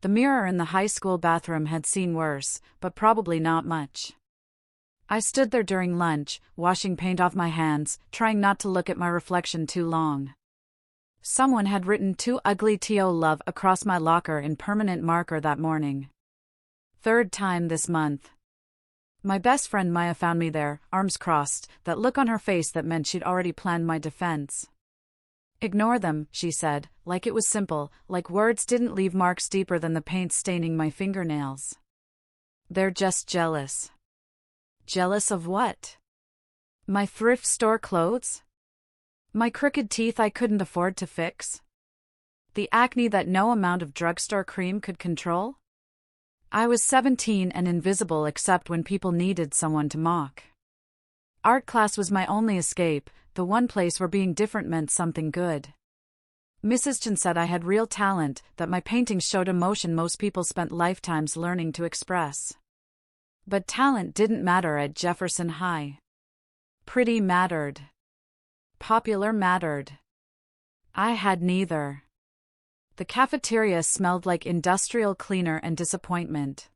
The mirror in the high school bathroom had seen worse, but probably not much. I stood there during lunch, washing paint off my hands, trying not to look at my reflection too long. Someone had written "Too ugly to love" across my locker in permanent marker that morning. Third time this month. My best friend Maya found me there, arms crossed, that look on her face that meant she'd already planned my defense. "Ignore them," she said, like it was simple, like words didn't leave marks deeper than the paint staining my fingernails. "They're just jealous." Jealous of what? My thrift store clothes? My crooked teeth I couldn't afford to fix? The acne that no amount of drugstore cream could control? I was 17 and invisible except when people needed someone to mock. Art class was my only escape, the one place where being different meant something good. Mrs. Chen said I had real talent, that my paintings showed emotion most people spent lifetimes learning to express. But talent didn't matter at Jefferson High. Pretty mattered. Popular mattered. I had neither. The cafeteria smelled like industrial cleaner and disappointment.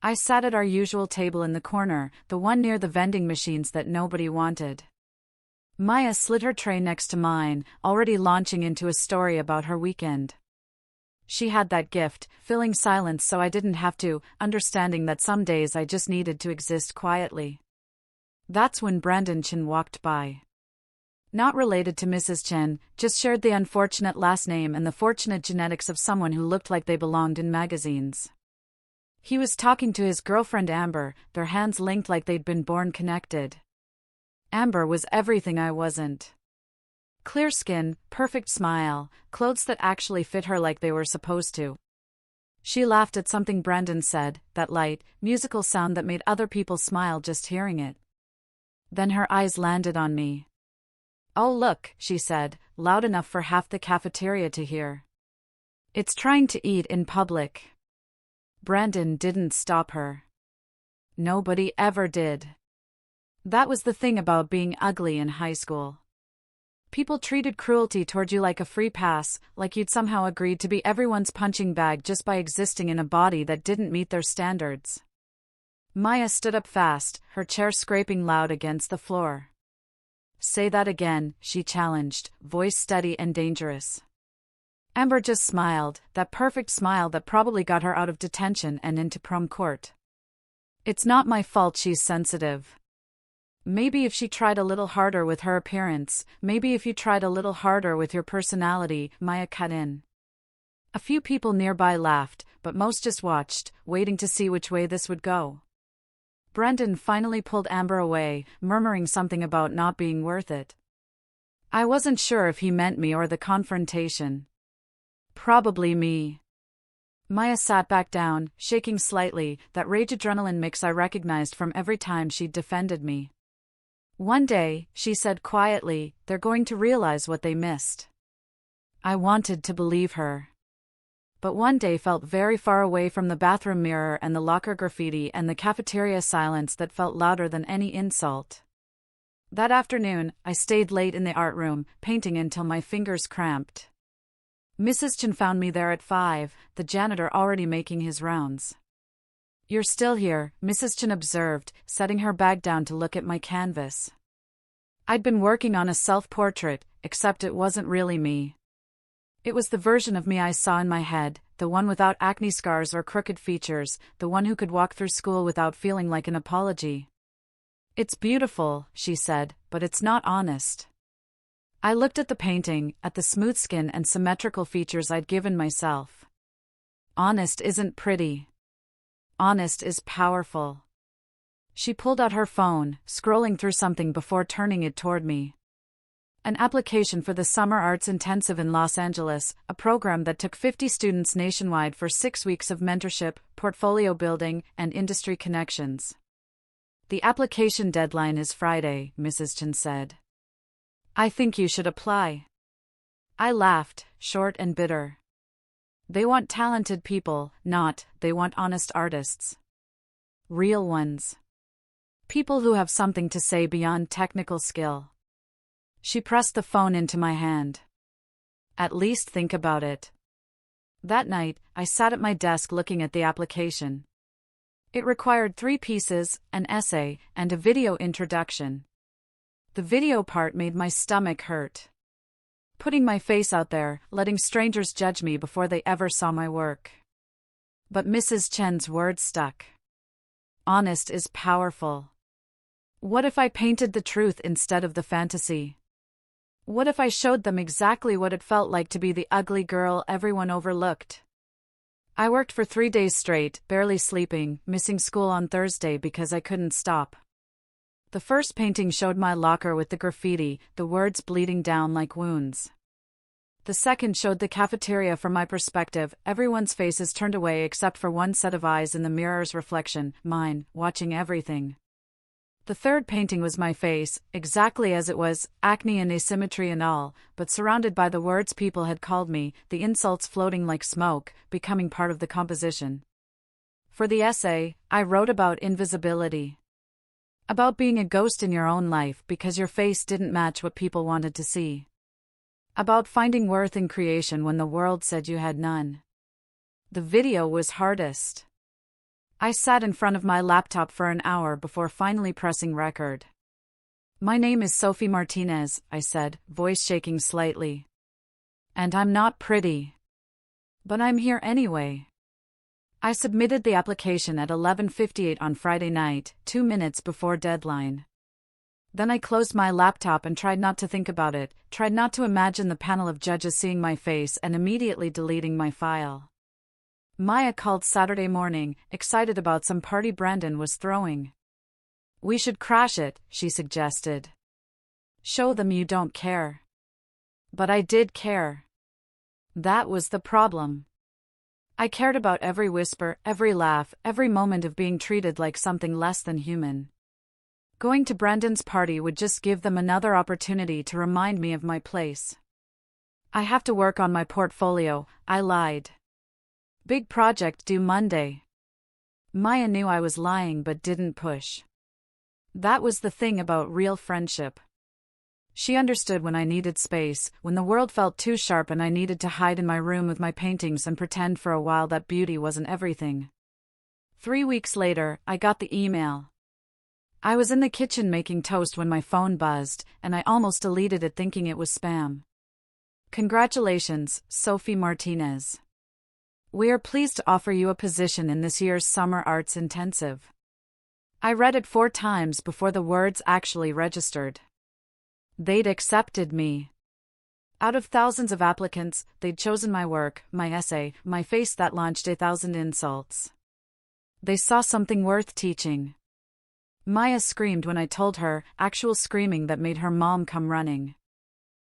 I sat at our usual table in the corner, the one near the vending machines that nobody wanted. Maya slid her tray next to mine, already launching into a story about her weekend. She had that gift, filling silence so I didn't have to, understanding that some days I just needed to exist quietly. That's when Brandon Chen walked by. Not related to Mrs. Chen, just shared the unfortunate last name and the fortunate genetics of someone who looked like they belonged in magazines. He was talking to his girlfriend Amber, their hands linked like they'd been born connected. Amber was everything I wasn't. Clear skin, perfect smile, clothes that actually fit her like they were supposed to. She laughed at something Brandon said, that light, musical sound that made other people smile just hearing it. Then her eyes landed on me. "Oh look," she said, loud enough for half the cafeteria to hear. "It's trying to eat in public." Brandon didn't stop her. Nobody ever did. That was the thing about being ugly in high school. People treated cruelty toward you like a free pass, like you'd somehow agreed to be everyone's punching bag just by existing in a body that didn't meet their standards. Maya stood up fast, her chair scraping loud against the floor. "Say that again," she challenged, voice steady and dangerous. Amber just smiled, that perfect smile that probably got her out of detention and into prom court. "It's not my fault she's sensitive. Maybe if she tried a little harder with her appearance, maybe if you tried a little harder with your personality," Maya cut in. A few people nearby laughed, but most just watched, waiting to see which way this would go. Brandon finally pulled Amber away, murmuring something about not being worth it. I wasn't sure if he meant me or the confrontation. Probably me. Maya sat back down, shaking slightly, that rage adrenaline mix I recognized from every time she'd defended me. "One day," she said quietly, "they're going to realize what they missed." I wanted to believe her. But one day felt very far away from the bathroom mirror and the locker graffiti and the cafeteria silence that felt louder than any insult. That afternoon, I stayed late in the art room, painting until my fingers cramped. Mrs. Chen found me there at 5, the janitor already making his rounds. "You're still here," Mrs. Chen observed, setting her bag down to look at my canvas. I'd been working on a self-portrait, except it wasn't really me. It was the version of me I saw in my head, the one without acne scars or crooked features, the one who could walk through school without feeling like an apology. "It's beautiful," she said, "but it's not honest." I looked at the painting, at the smooth skin and symmetrical features I'd given myself. Honest isn't pretty. Honest is powerful. She pulled out her phone, scrolling through something before turning it toward me. An application for the Summer Arts Intensive in Los Angeles, a program that took 50 students nationwide for 6 weeks of mentorship, portfolio building, and industry connections. "The application deadline is Friday," Mrs. Chen said. "I think you should apply." I laughed, short and bitter. They want talented people, they want honest artists. Real ones. People who have something to say beyond technical skill. She pressed the phone into my hand. "At least think about it." That night, I sat at my desk looking at the application. It required 3 pieces, an essay, and a video introduction. The video part made my stomach hurt. Putting my face out there, letting strangers judge me before they ever saw my work. But Mrs. Chen's words stuck. Honest is powerful. What if I painted the truth instead of the fantasy? What if I showed them exactly what it felt like to be the ugly girl everyone overlooked? I worked for 3 days straight, barely sleeping, missing school on Thursday because I couldn't stop. The first painting showed my locker with the graffiti, the words bleeding down like wounds. The second showed the cafeteria from my perspective, everyone's faces turned away except for one set of eyes in the mirror's reflection, mine, watching everything. The third painting was my face, exactly as it was, acne and asymmetry and all, but surrounded by the words people had called me, the insults floating like smoke, becoming part of the composition. For the essay, I wrote about invisibility. About being a ghost in your own life because your face didn't match what people wanted to see. About finding worth in creation when the world said you had none. The video was hardest. I sat in front of my laptop for an hour before finally pressing record. My name is Sophie Martinez, I said, voice shaking slightly. And I'm not pretty. But I'm here anyway. I submitted the application at 11:58 on Friday night, 2 minutes before deadline. Then I closed my laptop and tried not to think about it, tried not to imagine the panel of judges seeing my face and immediately deleting my file. Maya called Saturday morning, excited about some party Brandon was throwing. We should crash it, she suggested. Show them you don't care. But I did care. That was the problem. I cared about every whisper, every laugh, every moment of being treated like something less than human. Going to Brandon's party would just give them another opportunity to remind me of my place. I have to work on my portfolio, I lied. Big project due Monday. Maya knew I was lying but didn't push. That was the thing about real friendship. She understood when I needed space, when the world felt too sharp and I needed to hide in my room with my paintings and pretend for a while that beauty wasn't everything. 3 weeks later, I got the email. I was in the kitchen making toast when my phone buzzed, and I almost deleted it thinking it was spam. Congratulations, Sophie Martinez. We are pleased to offer you a position in this year's Summer Arts Intensive. I read it 4 times before the words actually registered. They'd accepted me. Out of thousands of applicants, they'd chosen my work, my essay, my face that launched 1,000 insults. They saw something worth teaching. Maya screamed when I told her, actual screaming that made her mom come running.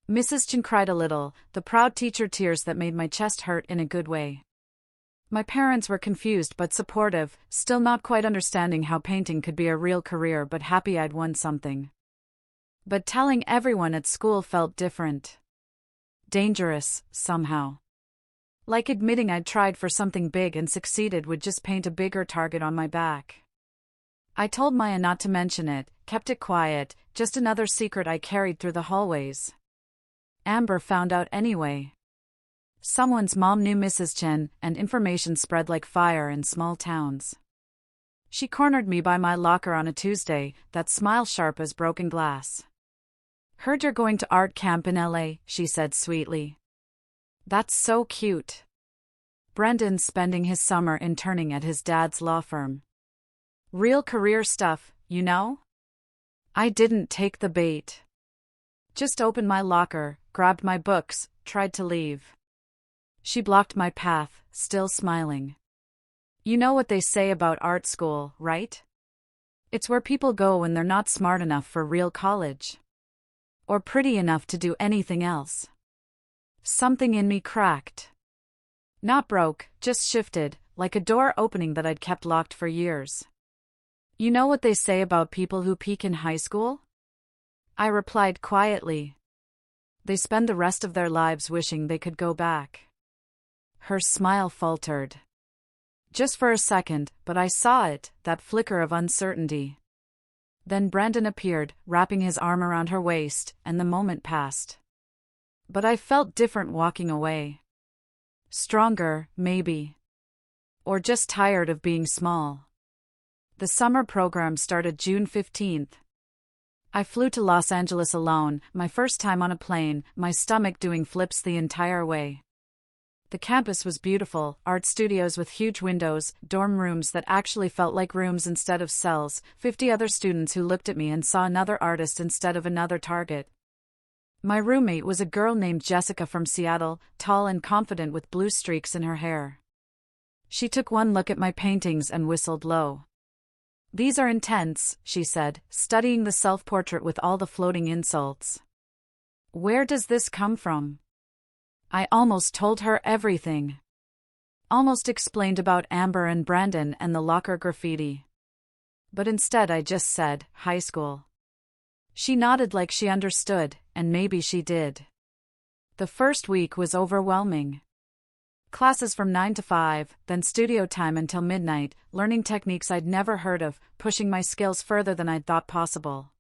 Mrs. Chen cried a little, the proud teacher tears that made my chest hurt in a good way. My parents were confused but supportive, still not quite understanding how painting could be a real career but happy I'd won something. But telling everyone at school felt different. Dangerous, somehow. Like admitting I'd tried for something big and succeeded would just paint a bigger target on my back. I told Maya not to mention it, kept it quiet, just another secret I carried through the hallways. Amber found out anyway. Someone's mom knew Mrs. Chen, and information spread like fire in small towns. She cornered me by my locker on a Tuesday, that smile sharp as broken glass. Heard you're going to art camp in LA, she said sweetly. That's so cute. Brendan's spending his summer interning at his dad's law firm. Real career stuff, you know? I didn't take the bait. Just opened my locker, grabbed my books, tried to leave. She blocked my path, still smiling. You know what they say about art school, right? It's where people go when they're not smart enough for real college. Or pretty enough to do anything else. Something in me cracked. Not broke, just shifted, like a door opening that I'd kept locked for years. You know what they say about people who peak in high school? I replied quietly. They spend the rest of their lives wishing they could go back. Her smile faltered. Just for a second, but I saw it, that flicker of uncertainty. Then Brandon appeared, wrapping his arm around her waist, and the moment passed. But I felt different walking away. Stronger, maybe. Or just tired of being small. The summer program started June 15th. I flew to Los Angeles alone, my first time on a plane, my stomach doing flips the entire way. The campus was beautiful, art studios with huge windows, dorm rooms that actually felt like rooms instead of cells, 50 other students who looked at me and saw another artist instead of another target. My roommate was a girl named Jessica from Seattle, tall and confident with blue streaks in her hair. She took one look at my paintings and whistled low. "These are intense," she said, studying the self-portrait with all the floating insults. "Where does this come from?" I almost told her everything. Almost explained about Amber and Brandon and the locker graffiti. But instead I just said, high school. She nodded like she understood, and maybe she did. The first week was overwhelming. Classes from 9 to 5, then studio time until midnight, learning techniques I'd never heard of, pushing my skills further than I'd thought possible.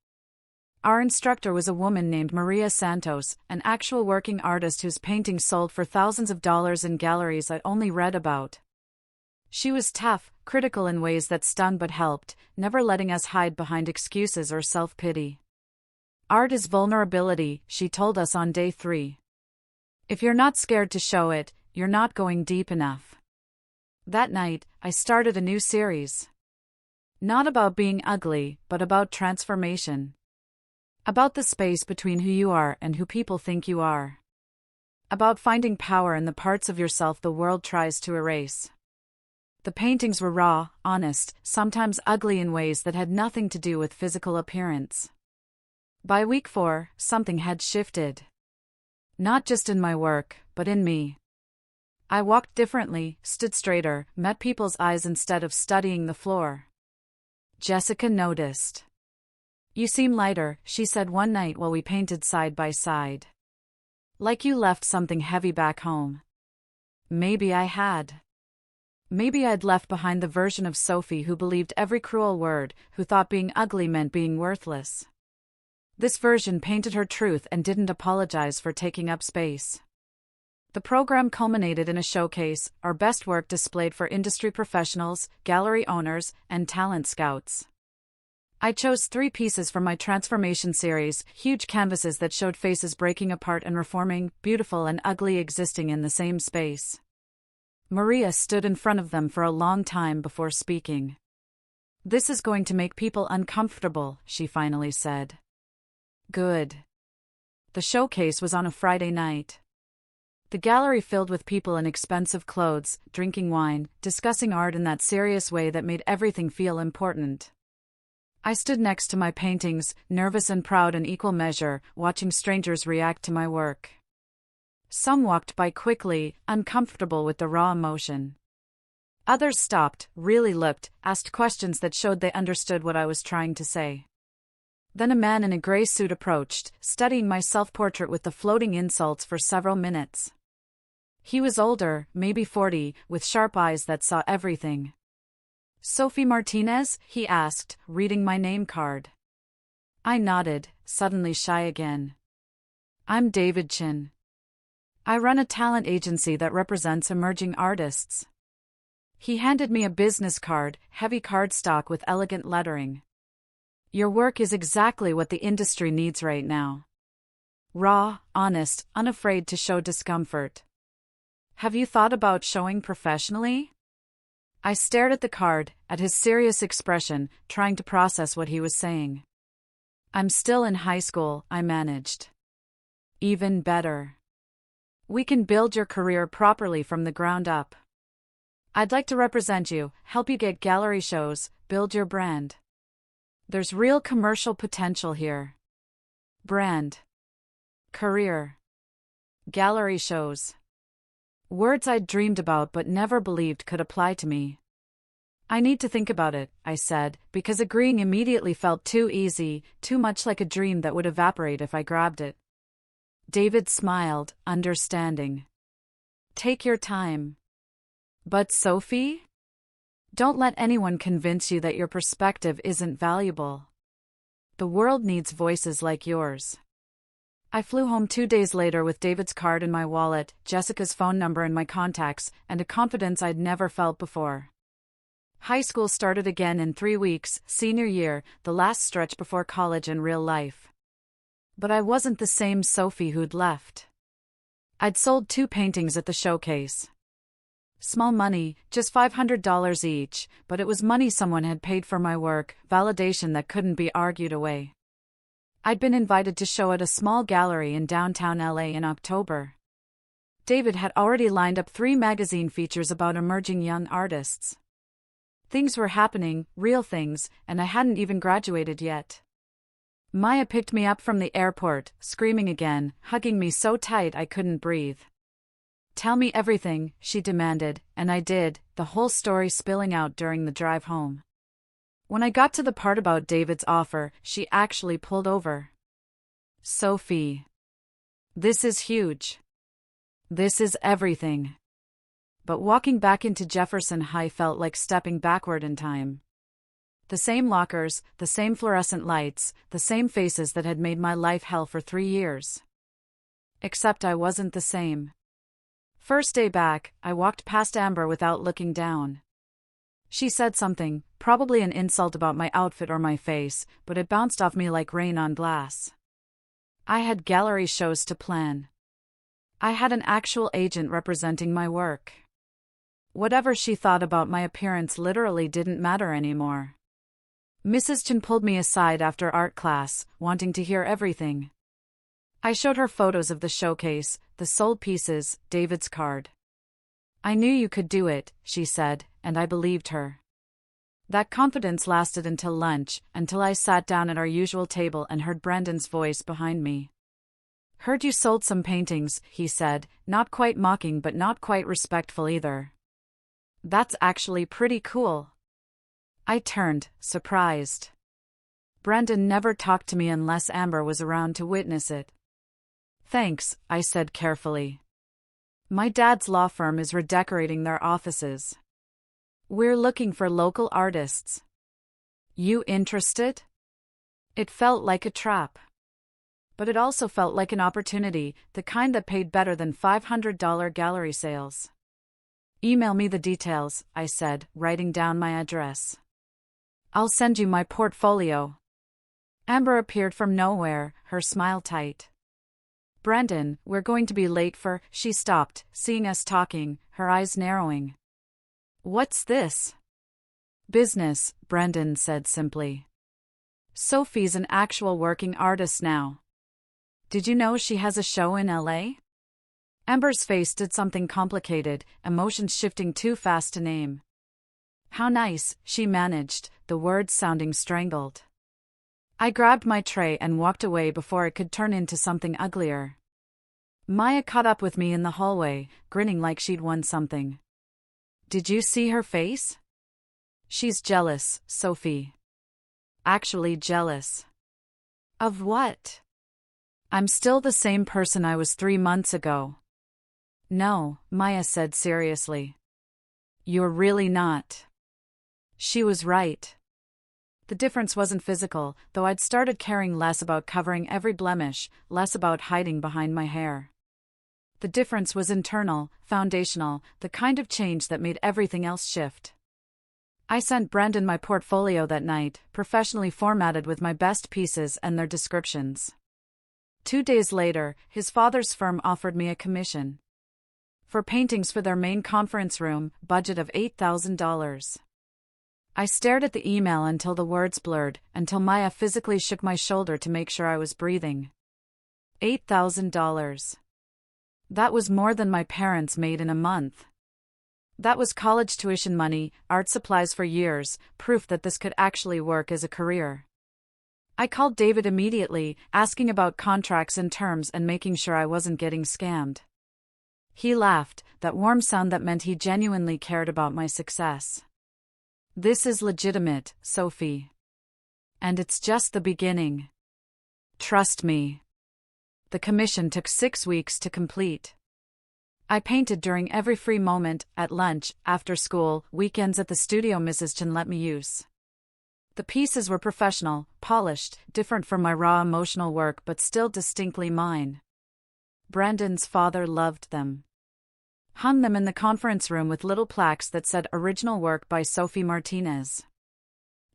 Our instructor was a woman named Maria Santos, an actual working artist whose paintings sold for thousands of dollars in galleries I'd only read about. She was tough, critical in ways that stung but helped, never letting us hide behind excuses or self-pity. "Art is vulnerability," she told us on day 3. "If you're not scared to show it, you're not going deep enough." That night, I started a new series. Not about being ugly, but about transformation. About the space between who you are and who people think you are. About finding power in the parts of yourself the world tries to erase. The paintings were raw, honest, sometimes ugly in ways that had nothing to do with physical appearance. By week 4, something had shifted. Not just in my work, but in me. I walked differently, stood straighter, met people's eyes instead of studying the floor. Jessica noticed. "You seem lighter," she said one night while we painted side by side. "Like you left something heavy back home." Maybe I had. Maybe I'd left behind the version of Sophie who believed every cruel word, who thought being ugly meant being worthless. This version painted her truth and didn't apologize for taking up space. The program culminated in a showcase, our best work displayed for industry professionals, gallery owners, and talent scouts. I chose 3 pieces from my transformation series, huge canvases that showed faces breaking apart and reforming, beautiful and ugly existing in the same space. Maria stood in front of them for a long time before speaking. "This is going to make people uncomfortable," she finally said. Good. The showcase was on a Friday night. The gallery filled with people in expensive clothes, drinking wine, discussing art in that serious way that made everything feel important. I stood next to my paintings, nervous and proud in equal measure, watching strangers react to my work. Some walked by quickly, uncomfortable with the raw emotion. Others stopped, really looked, asked questions that showed they understood what I was trying to say. Then a man in a gray suit approached, studying my self-portrait with the floating insults for several minutes. He was older, maybe 40, with sharp eyes that saw everything. "Sophie Martinez?" he asked, reading my name card. I nodded, suddenly shy again. "I'm David Chin. I run a talent agency that represents emerging artists." He handed me a business card, heavy cardstock with elegant lettering. "Your work is exactly what the industry needs right now. Raw, honest, unafraid to show discomfort. Have you thought about showing professionally?" I stared at the card, at his serious expression, trying to process what he was saying. "I'm still in high school," I managed. "Even better. We can build your career properly from the ground up. I'd like to represent you, help you get gallery shows, build your brand. There's real commercial potential here. Brand. Career. Gallery shows." Words I'd dreamed about but never believed could apply to me. "I need to think about it," I said, because agreeing immediately felt too easy, too much like a dream that would evaporate if I grabbed it. David smiled, understanding. "Take your time." "But Sophie? Don't let anyone convince you that your perspective isn't valuable. The world needs voices like yours." I flew home 2 days later with David's card in my wallet, Jessica's phone number in my contacts, and a confidence I'd never felt before. High school started again in 3 weeks, senior year, the last stretch before college and real life. But I wasn't the same Sophie who'd left. I'd sold 2 paintings at the showcase. Small money, just $500 each, but it was money someone had paid for my work, validation that couldn't be argued away. I'd been invited to show at a small gallery in downtown LA in October. David had already lined up 3 magazine features about emerging young artists. Things were happening, real things, and I hadn't even graduated yet. Maya picked me up from the airport, screaming again, hugging me so tight I couldn't breathe. "Tell me everything," she demanded, and I did, the whole story spilling out during the drive home. When I got to the part about David's offer, she actually pulled over. "Sophie. This is huge. This is everything." But walking back into Jefferson High felt like stepping backward in time. The same lockers, the same fluorescent lights, the same faces that had made my life hell for 3 years. Except I wasn't the same. First day back, I walked past Amber without looking down. She said something, probably an insult about my outfit or my face, but it bounced off me like rain on glass. I had gallery shows to plan. I had an actual agent representing my work. Whatever she thought about my appearance literally didn't matter anymore. Mrs. Chen pulled me aside after art class, wanting to hear everything. I showed her photos of the showcase, the sold pieces, David's card. "I knew you could do it," she said, and I believed her. That confidence lasted until lunch, until I sat down at our usual table and heard Brandon's voice behind me. "Heard you sold some paintings," he said, not quite mocking but not quite respectful either. "That's actually pretty cool." I turned, surprised. Brandon never talked to me unless Amber was around to witness it. "Thanks," I said carefully. "My dad's law firm is redecorating their offices. We're looking for local artists. You interested?" It felt like a trap. But it also felt like an opportunity, the kind that paid better than $500 gallery sales. "Email me the details," I said, writing down my address. "I'll send you my portfolio." Amber appeared from nowhere, her smile tight. "Brandon, we're going to be late for—" She stopped, seeing us talking, her eyes narrowing. "What's this?" "Business," Brandon said simply. "Sophie's an actual working artist now. Did you know she has a show in LA?" Amber's face did something complicated, emotions shifting too fast to name. "How nice," she managed, the words sounding strangled. I grabbed my tray and walked away before it could turn into something uglier. Maya caught up with me in the hallway, grinning like she'd won something. "Did you see her face?" "She's jealous, Sophie." "Actually jealous." "Of what?" "I'm still the same person I was 3 months ago." "No," Maya said seriously. "You're really not." She was right. The difference wasn't physical, though I'd started caring less about covering every blemish, less about hiding behind my hair. The difference was internal, foundational, the kind of change that made everything else shift. I sent Brandon my portfolio that night, professionally formatted with my best pieces and their descriptions. 2 days later, his father's firm offered me a commission for paintings for their main conference room, budget of $8,000. I stared at the email until the words blurred, until Maya physically shook my shoulder to make sure I was breathing. $8,000. That was more than my parents made in a month. That was college tuition money, art supplies for years, proof that this could actually work as a career. I called David immediately, asking about contracts and terms and making sure I wasn't getting scammed. He laughed, that warm sound that meant he genuinely cared about my success. "This is legitimate, Sophie. And it's just the beginning. Trust me." The commission took 6 weeks to complete. I painted during every free moment, at lunch, after school, weekends at the studio Mrs. Chen let me use. The pieces were professional, polished, different from my raw emotional work but still distinctly mine. Brandon's father loved them. Hung them in the conference room with little plaques that said original work by Sophie Martinez.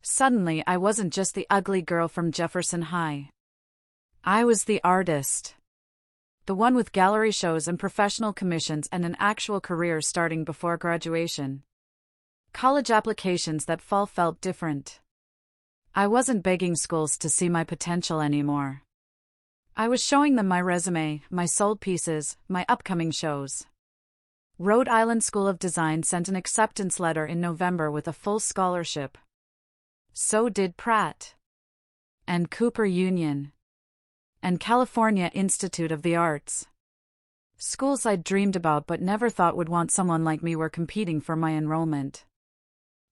Suddenly I wasn't just the ugly girl from Jefferson High. I was the artist. The one with gallery shows and professional commissions and an actual career starting before graduation. College applications that fall felt different. I wasn't begging schools to see my potential anymore. I was showing them my resume, my sold pieces, my upcoming shows. Rhode Island School of Design sent an acceptance letter in November with a full scholarship. So did Pratt. And Cooper Union. And California Institute of the Arts. Schools I'd dreamed about but never thought would want someone like me were competing for my enrollment.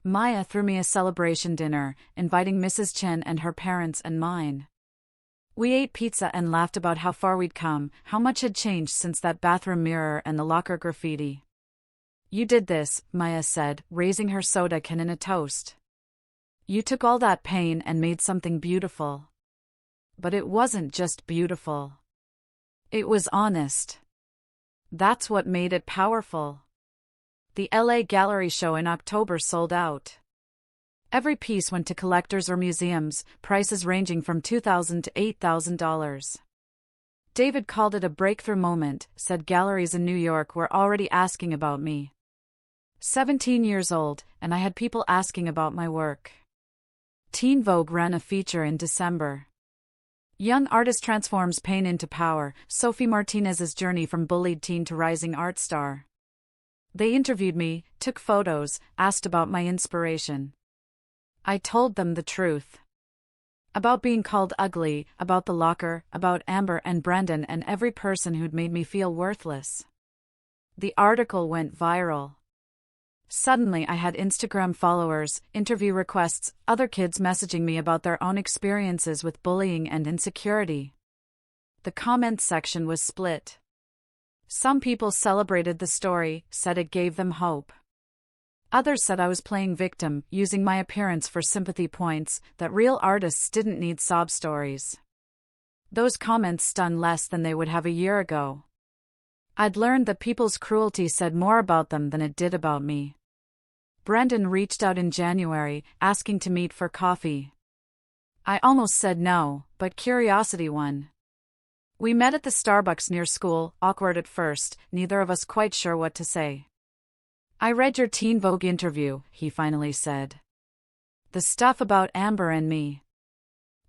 Maya threw me a celebration dinner, inviting Mrs. Chen and her parents and mine. We ate pizza and laughed about how far we'd come, how much had changed since that bathroom mirror and the locker graffiti. You did this, Maya said, raising her soda can in a toast. You took all that pain and made something beautiful. But it wasn't just beautiful. It was honest. That's what made it powerful. The LA Gallery show in October sold out. Every piece went to collectors or museums, prices ranging from $2,000 to $8,000. David called it a breakthrough moment, said galleries in New York were already asking about me. 17 years old, and I had people asking about my work. Teen Vogue ran a feature in December. Young Artist Transforms Pain into Power, Sophie Martinez's journey from bullied teen to rising art star. They interviewed me, took photos, asked about my inspiration. I told them the truth. About being called ugly, about the locker, about Amber and Brandon and every person who'd made me feel worthless. The article went viral. Suddenly I had Instagram followers, interview requests, other kids messaging me about their own experiences with bullying and insecurity. The comments section was split. Some people celebrated the story, said it gave them hope. Others said I was playing victim, using my appearance for sympathy points, that real artists didn't need sob stories. Those comments stung less than they would have a year ago. I'd learned that people's cruelty said more about them than it did about me. Brandon reached out in January, asking to meet for coffee. I almost said no, but curiosity won. We met at the Starbucks near school, awkward at first, neither of us quite sure what to say. I read your Teen Vogue interview, he finally said. The stuff about Amber and me.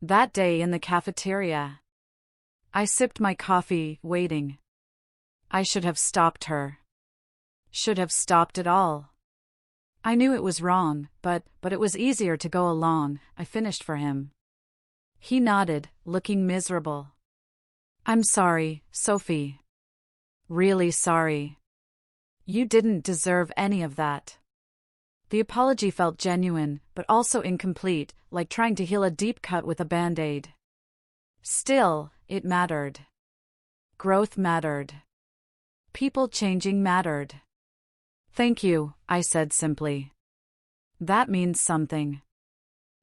That day in the cafeteria. I sipped my coffee, waiting. I should have stopped her. Should have stopped it all. I knew it was wrong, but it was easier to go along, I finished for him. He nodded, looking miserable. I'm sorry, Sophie. Really sorry. You didn't deserve any of that. The apology felt genuine, but also incomplete, like trying to heal a deep cut with a Band-Aid. Still, it mattered. Growth mattered. People changing mattered. Thank you, I said simply. That means something.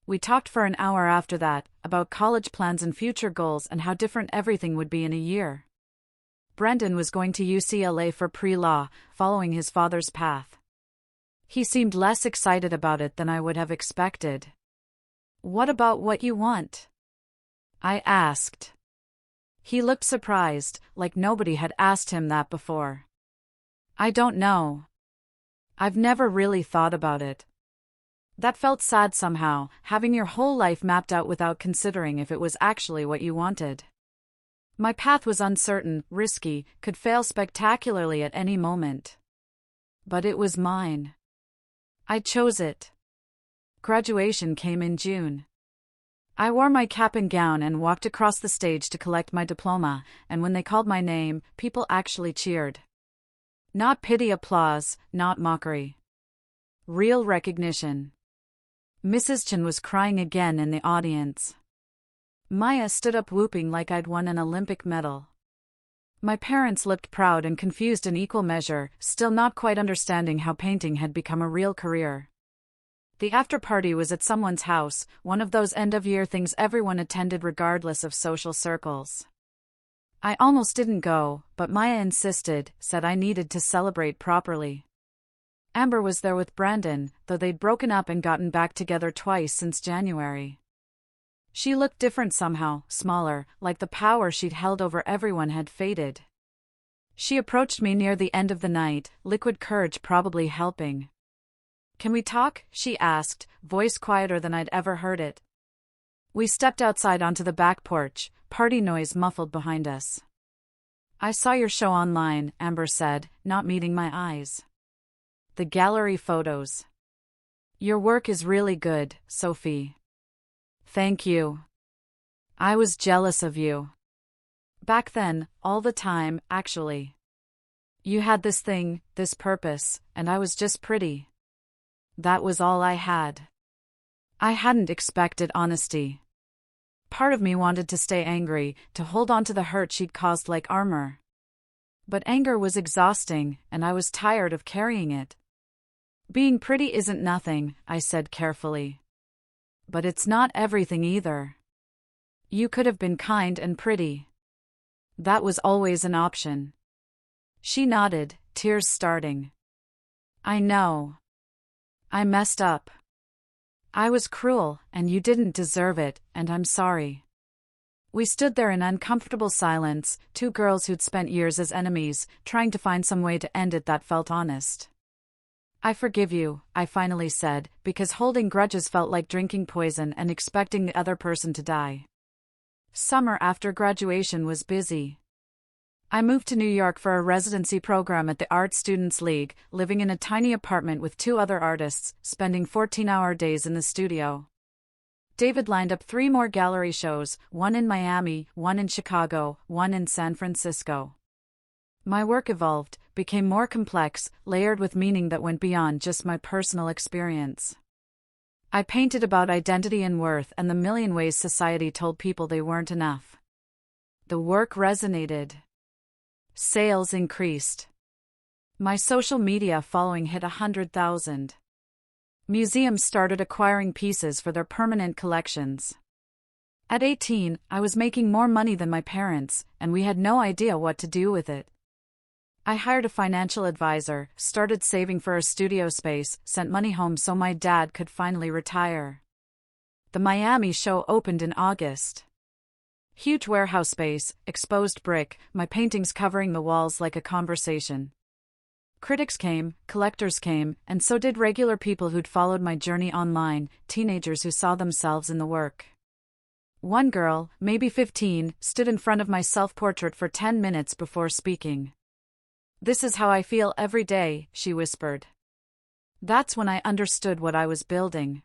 We talked for an hour after that, about college plans and future goals and how different everything would be in a year. Brandon was going to UCLA for pre-law, following his father's path. He seemed less excited about it than I would have expected. What about what you want? I asked. He looked surprised, like nobody had asked him that before. I don't know. I've never really thought about it. That felt sad somehow, having your whole life mapped out without considering if it was actually what you wanted. My path was uncertain, risky, could fail spectacularly at any moment. But it was mine. I chose it. Graduation came in June. I wore my cap and gown and walked across the stage to collect my diploma, and when they called my name, people actually cheered. Not pity applause, not mockery. Real recognition. Mrs. Chen was crying again in the audience. Maya stood up whooping like I'd won an Olympic medal. My parents looked proud and confused in equal measure, still not quite understanding how painting had become a real career. The after-party was at someone's house, one of those end-of-year things everyone attended regardless of social circles. I almost didn't go, but Maya insisted, said I needed to celebrate properly. Amber was there with Brandon, though they'd broken up and gotten back together twice since January. She looked different somehow, smaller, like the power she'd held over everyone had faded. She approached me near the end of the night, liquid courage probably helping. "Can we talk?" she asked, voice quieter than I'd ever heard it. We stepped outside onto the back porch, party noise muffled behind us. "I saw your show online," Amber said, not meeting my eyes. "The gallery photos. Your work is really good, Sophie." "Thank you. I was jealous of you. Back then, all the time, actually. You had this thing, this purpose, and I was just pretty. That was all I had." I hadn't expected honesty. Part of me wanted to stay angry, to hold on to the hurt she'd caused like armor. But anger was exhausting, and I was tired of carrying it. "Being pretty isn't nothing," I said carefully. "But it's not everything either. You could have been kind and pretty. That was always an option." She nodded, tears starting. "I know. I messed up. I was cruel, and you didn't deserve it, and I'm sorry." We stood there in uncomfortable silence, two girls who'd spent years as enemies, trying to find some way to end it that felt honest. "I forgive you," I finally said, because holding grudges felt like drinking poison and expecting the other person to die. Summer after graduation was busy. I moved to New York for a residency program at the Art Students League, living in a tiny apartment with two other artists, spending 14-hour days in the studio. David lined up 3 more gallery shows, one in Miami, one in Chicago, one in San Francisco. My work evolved, became more complex, layered with meaning that went beyond just my personal experience. I painted about identity and worth and the million ways society told people they weren't enough. The work resonated. Sales increased. My social media following hit 100,000. Museums started acquiring pieces for their permanent collections. At 18, I was making more money than my parents, and we had no idea what to do with it. I hired a financial advisor, started saving for a studio space, sent money home so my dad could finally retire. The Miami show opened in August. Huge warehouse space, exposed brick, my paintings covering the walls like a conversation. Critics came, collectors came, and so did regular people who'd followed my journey online, teenagers who saw themselves in the work. One girl, maybe 15, stood in front of my self-portrait for 10 minutes before speaking. "This is how I feel every day," she whispered. That's when I understood what I was building.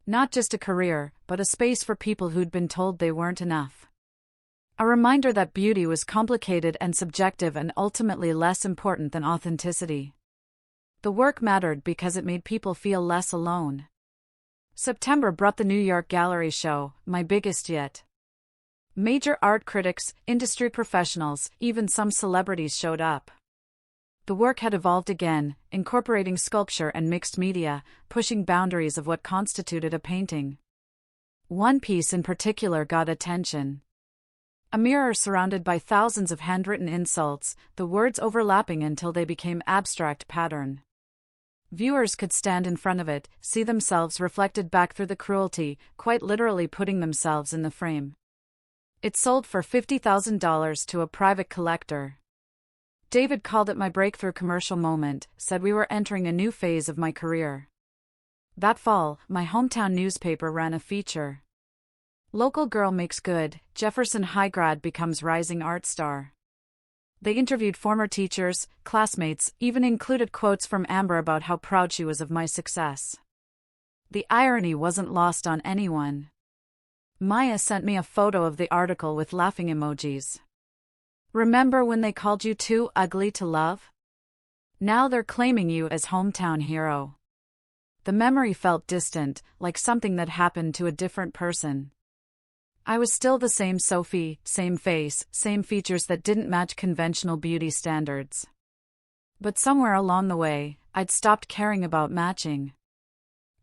Not just a career, but a space for people who'd been told they weren't enough. A reminder that beauty was complicated and subjective and ultimately less important than authenticity. The work mattered because it made people feel less alone. September brought the New York Gallery Show, my biggest yet. Major art critics, industry professionals, even some celebrities showed up. The work had evolved again, incorporating sculpture and mixed media, pushing boundaries of what constituted a painting. One piece in particular got attention. A mirror surrounded by thousands of handwritten insults, the words overlapping until they became abstract pattern. Viewers could stand in front of it, see themselves reflected back through the cruelty, quite literally putting themselves in the frame. It sold for $50,000 to a private collector. David called it my breakthrough commercial moment, said we were entering a new phase of my career. That fall, my hometown newspaper ran a feature. Local girl makes good, Jefferson High grad becomes rising art star. They interviewed former teachers, classmates, even included quotes from Amber about how proud she was of my success. The irony wasn't lost on anyone. Maya sent me a photo of the article with laughing emojis. "Remember when they called you too ugly to love? Now they're claiming you as hometown hero." The memory felt distant, like something that happened to a different person. I was still the same Sophie, same face, same features that didn't match conventional beauty standards. But somewhere along the way, I'd stopped caring about matching.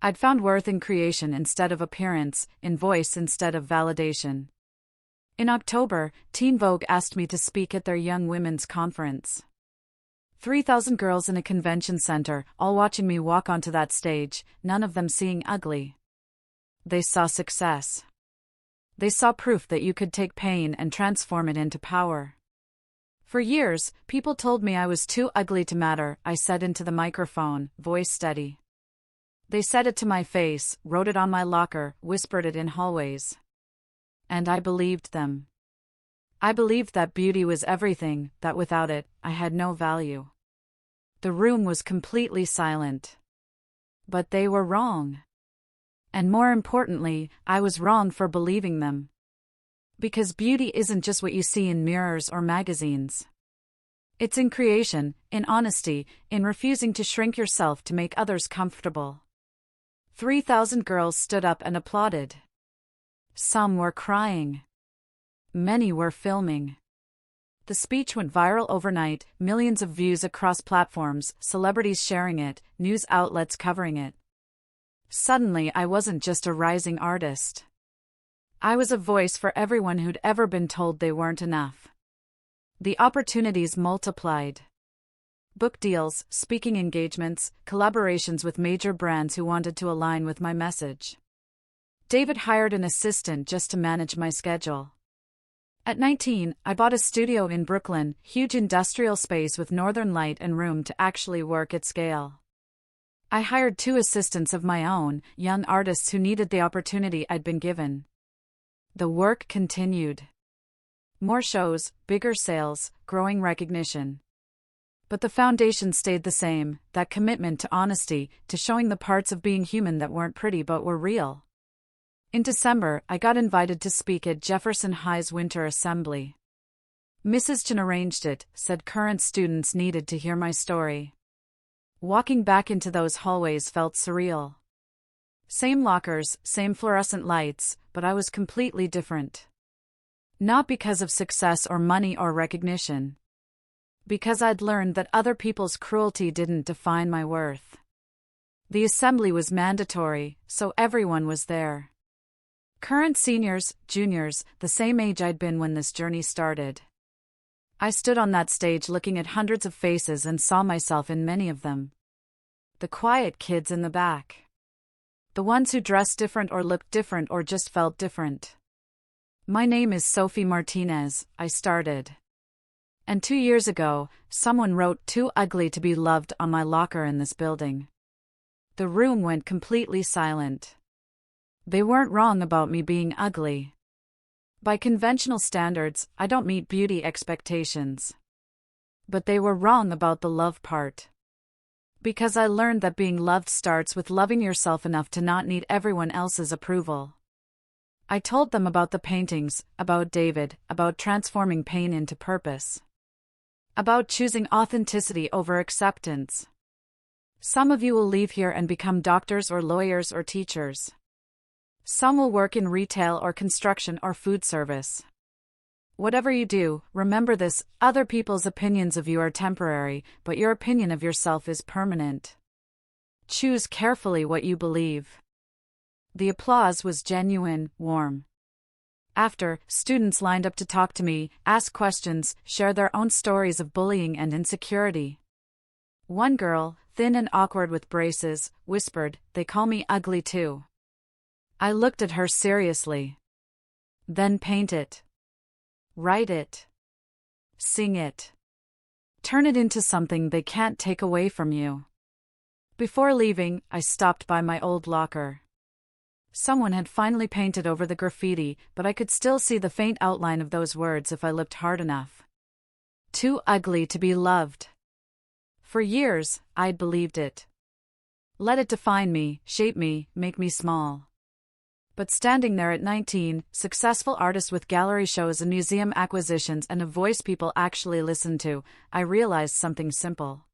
I'd found worth in creation instead of appearance, in voice instead of validation. In October, Teen Vogue asked me to speak at their Young Women's Conference. 3,000 girls in a convention center, all watching me walk onto that stage, none of them seeing ugly. They saw success. They saw proof that you could take pain and transform it into power. For years, people told me I was too ugly to matter, I said into the microphone, voice steady. They said it to my face, wrote it on my locker, whispered it in hallways. And I believed them. I believed that beauty was everything, that without it, I had no value. The room was completely silent. But they were wrong. And more importantly, I was wrong for believing them. Because beauty isn't just what you see in mirrors or magazines. It's in creation, in honesty, in refusing to shrink yourself to make others comfortable. 3,000 girls stood up and applauded. Some were crying. Many were filming. The speech went viral overnight, millions of views across platforms, celebrities sharing it, news outlets covering it. Suddenly I wasn't just a rising artist. I was a voice for everyone who'd ever been told they weren't enough. The opportunities multiplied. Book deals, speaking engagements, collaborations with major brands who wanted to align with my message. David hired an assistant just to manage my schedule. At 19, I bought a studio in Brooklyn, huge industrial space with northern light and room to actually work at scale. I hired 2 assistants of my own, young artists who needed the opportunity I'd been given. The work continued. More shows, bigger sales, growing recognition. But the foundation stayed the same, that commitment to honesty, to showing the parts of being human that weren't pretty but were real. In December, I got invited to speak at Jefferson High's Winter Assembly. Mrs. Chen arranged it, said current students needed to hear my story. Walking back into those hallways felt surreal. Same lockers, same fluorescent lights, but I was completely different. Not because of success or money or recognition. Because I'd learned that other people's cruelty didn't define my worth. The assembly was mandatory, so everyone was there. Current seniors, juniors, the same age I'd been when this journey started. I stood on that stage looking at hundreds of faces and saw myself in many of them. The quiet kids in the back. The ones who dressed different or looked different or just felt different. My name is Sophie Martinez, I started. And 2 years ago, someone wrote "Too ugly to be loved" on my locker in this building. The room went completely silent. They weren't wrong about me being ugly. By conventional standards, I don't meet beauty expectations. But they were wrong about the love part. Because I learned that being loved starts with loving yourself enough to not need everyone else's approval. I told them about the paintings, about David, about transforming pain into purpose. About choosing authenticity over acceptance. Some of you will leave here and become doctors or lawyers or teachers. Some will work in retail or construction or food service. Whatever you do, remember this: other people's opinions of you are temporary, but your opinion of yourself is permanent. Choose carefully what you believe. The applause was genuine, warm. After, students lined up to talk to me, ask questions, share their own stories of bullying and insecurity. One girl, thin and awkward with braces, whispered, "They call me ugly too." I looked at her seriously. Then paint it. Write it. Sing it. Turn it into something they can't take away from you. Before leaving, I stopped by my old locker. Someone had finally painted over the graffiti, but I could still see the faint outline of those words if I looked hard enough. Too ugly to be loved. For years, I'd believed it. Let it define me, shape me, make me small. But standing there at 19, successful artist with gallery shows and museum acquisitions and a voice people actually listened to, I realized something simple.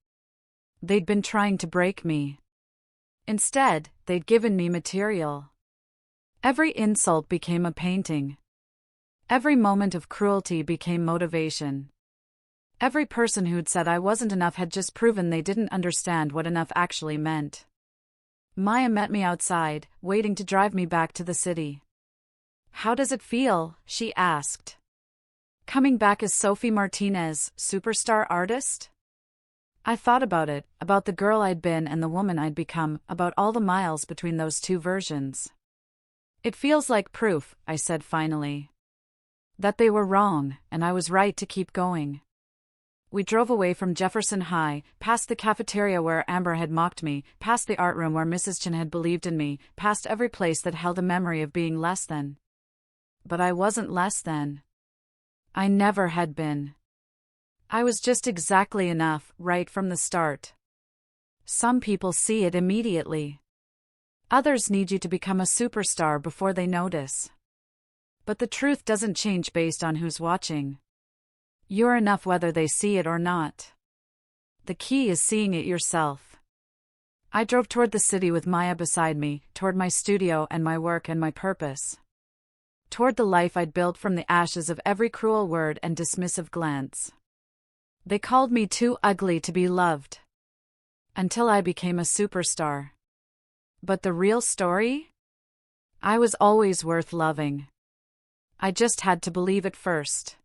They'd been trying to break me. Instead, they'd given me material. Every insult became a painting. Every moment of cruelty became motivation. Every person who'd said I wasn't enough had just proven they didn't understand what enough actually meant. Maya met me outside, waiting to drive me back to the city. "How does it feel?" she asked. "Coming back as Sophie Martinez, superstar artist?" I thought about it, about the girl I'd been and the woman I'd become, about all the miles between those two versions. "It feels like proof," I said finally. "That they were wrong, and I was right to keep going." We drove away from Jefferson High, past the cafeteria where Amber had mocked me, past the art room where Mrs. Chen had believed in me, past every place that held a memory of being less than. But I wasn't less than. I never had been. I was just exactly enough, right from the start. Some people see it immediately. Others need you to become a superstar before they notice. But the truth doesn't change based on who's watching. You're enough whether they see it or not. The key is seeing it yourself. I drove toward the city with Maya beside me, toward my studio and my work and my purpose. Toward the life I'd built from the ashes of every cruel word and dismissive glance. They called me too ugly to be loved. Until I became a superstar. But the real story? I was always worth loving. I just had to believe it first.